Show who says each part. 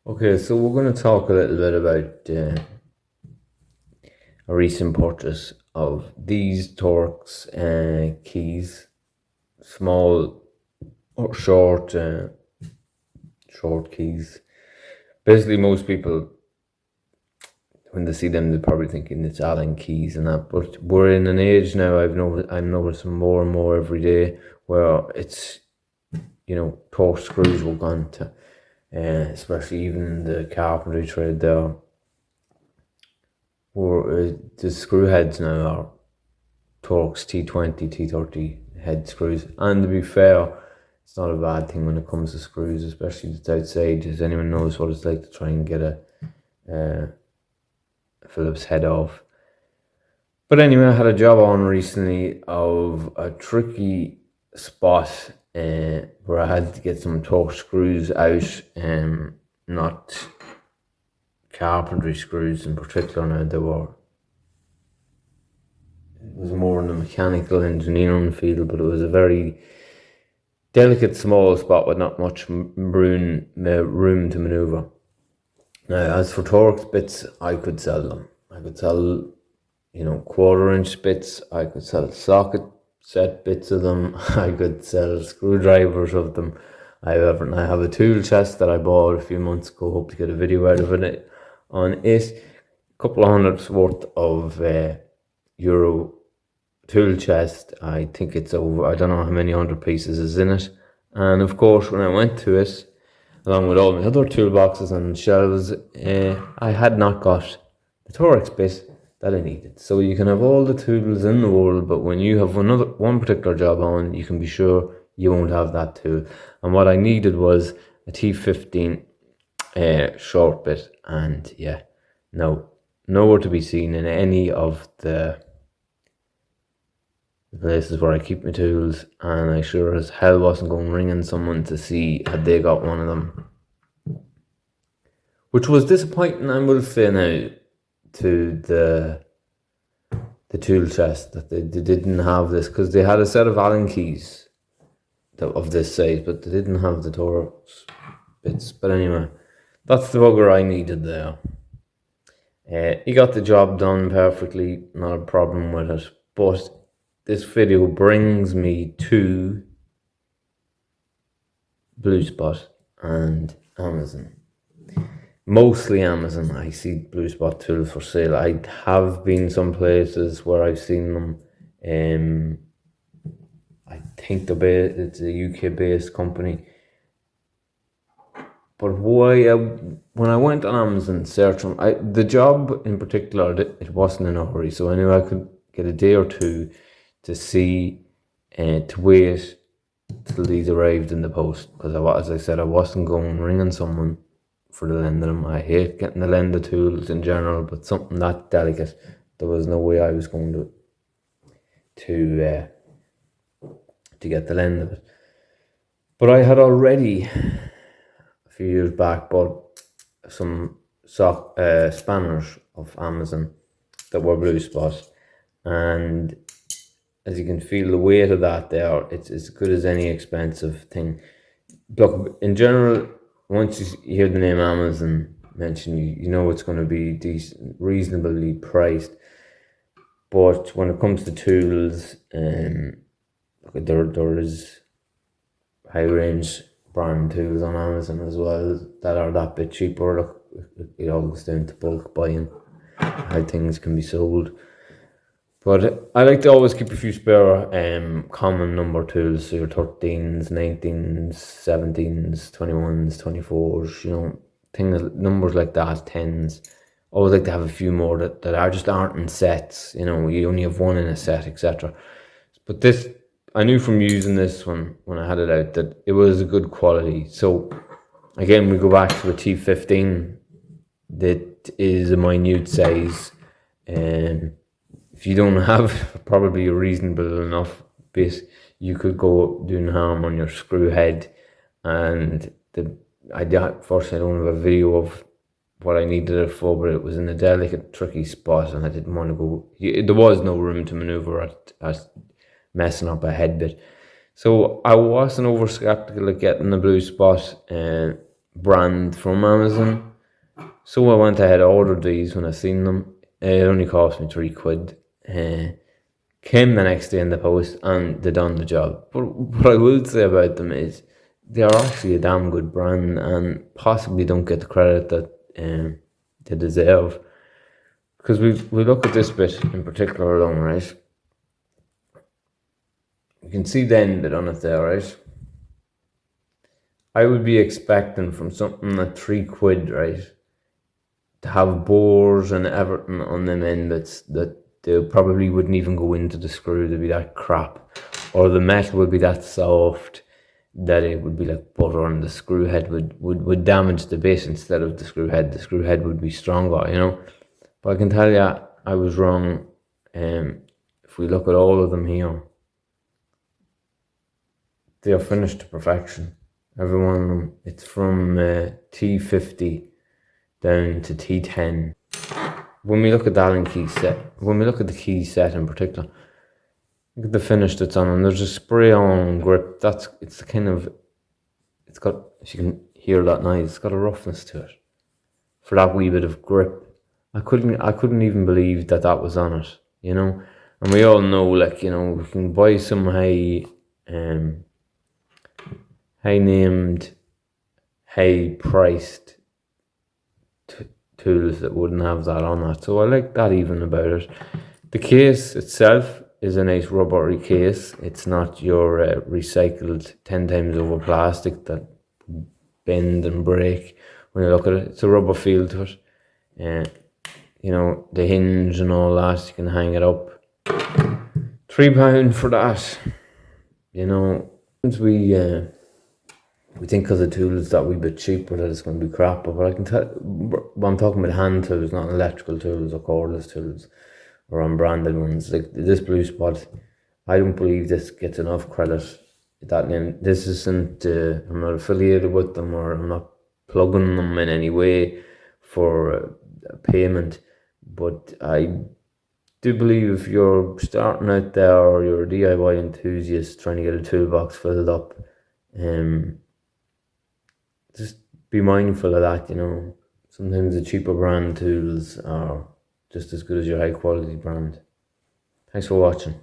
Speaker 1: Okay, so we're going to talk a little bit about a recent purchase of these Torx keys, small or short keys. Basically, most people, when they see them, they're probably thinking it's Allen keys and that. But we're in an age now. I'm noticing more and more every day where it's Torx screws we're going to, especially even in the carpentry trade there. Or the screw heads now are Torx T20, T30 head screws. And to be fair, it's not a bad thing when it comes to screws, especially if it's outside. As anyone knows what it's like to try and get a Phillips head off. But anyway, I had a job on recently of a tricky spot where I had to get some Torx screws out, not carpentry screws in particular. Now it was more in the mechanical engineering field, but it was a very delicate small spot with not much room to maneuver. Now, as for Torx bits, I could sell them. I could sell, 1/4-inch bits. I could sell socket set bits of them. I could sell screwdrivers of them. I have a tool chest that I bought a few months ago. Hope to get a video out of it on it. A couple of hundreds worth of euro tool chest. I think it's over, I don't know how many hundred pieces is in it. And of course, when I went to it, along with all my other toolboxes and shelves, I had not got the Torx bit that I needed. So you can have all the tools in the world, but when you have one particular job on, you can be sure you won't have that tool. And what I needed was a T15 short bit, and yeah, nowhere to be seen in any of the places where I keep my tools, and I sure as hell wasn't going ringing someone to see had they got one of them, which was disappointing. I will say now to the tool chest that they didn't have this, because they had a set of Allen keys of this size, but they didn't have the Torx bits. But anyway, that's the bugger I needed there. He got the job done perfectly, not a problem with it. But this video brings me to BlueSpot and Amazon. Mostly Amazon. I see BlueSpot tools for sale. I have been some places where I've seen them. I think it's a UK-based company. But when I went on Amazon searching, the job in particular, it wasn't in a hurry. So I knew I could get a day or two to see and to wait till these arrived in the post, because as I said, I wasn't going ringing someone for the lend of them. I hate getting the lend of tools in general, but something that delicate, there was no way I was going to get the lend of it. But I had already a few years back bought some spanners of Amazon that were BlueSpot, and as you can feel the weight of that there, it's as good as any expensive thing. Look, in general, once you hear the name Amazon mentioned, you know it's going to be decent, reasonably priced. But when it comes to tools, there is high range brand tools on Amazon as well that are that bit cheaper. Look, it all goes down to bulk buying, how things can be sold. But I like to always keep a few spare common number tools, so your 13s, 19s, 17s, 21s, 24s, numbers like that, 10s. Always like to have a few more that aren't in sets, you only have one in a set, etc. But this, I knew from using this one when I had it out that it was a good quality. So again, we go back to a T15 that is a minute size, and if you don't have probably a reasonable enough bit, you could go doing harm on your screw head. And unfortunately, I don't have a video of what I needed it for, but it was in a delicate, tricky spot, and I didn't want to go. There was no room to maneuver at messing up a head bit. So I wasn't over skeptical at getting the BlueSpot, brand from Amazon. So I went ahead, ordered these when I seen them. It only cost me £3. Came the next day in the post and they done the job. But what I will say about them is they are actually a damn good brand and possibly don't get the credit that they deserve. Because we look at this bit in particular alone, right? You can see the end bit on it there, right? I would be expecting from something at £3, right, to have bores and everything on them end bits that they probably wouldn't even go into the screw. They'd be that crap, or the metal would be that soft that it would be like butter, and the screw head would damage the base instead of the screw head. The screw head would be stronger, you know. But I can tell you, I was wrong. If we look at all of them here, they are finished to perfection. Every one of them. It's from T50 down to T10. When we look at the Allen key set, when we look at the key set in particular, look at the finish that's on, and there's a spray-on grip. It's kind of, it's got, if you can hear that noise, it's got a roughness to it. For that wee bit of grip, I couldn't even believe that was on it, you know. And we all know, like, you know, we can buy some high named, high priced tools that wouldn't have that on it. So I like that even about it. The case itself is a nice rubbery case. It's not your recycled 10 times over plastic that bend and break when you look at it. It's a rubber feel to it. You know, the hinge and all that, you can hang it up. £3 for that. You know, since we think because the tools that we bit cheaper that it's going to be crap, but I can tell, I'm talking about hand tools, not electrical tools or cordless tools or unbranded ones. Like this BlueSpot, I don't believe this gets enough credit. That name, this isn't, I'm not affiliated with them, or I'm not plugging them in any way for payment, but I do believe if you're starting out there or you're a DIY enthusiast trying to get a toolbox filled up, just be mindful of that, you know. Sometimes the cheaper brand tools are just as good as your high quality brand. Thanks for watching.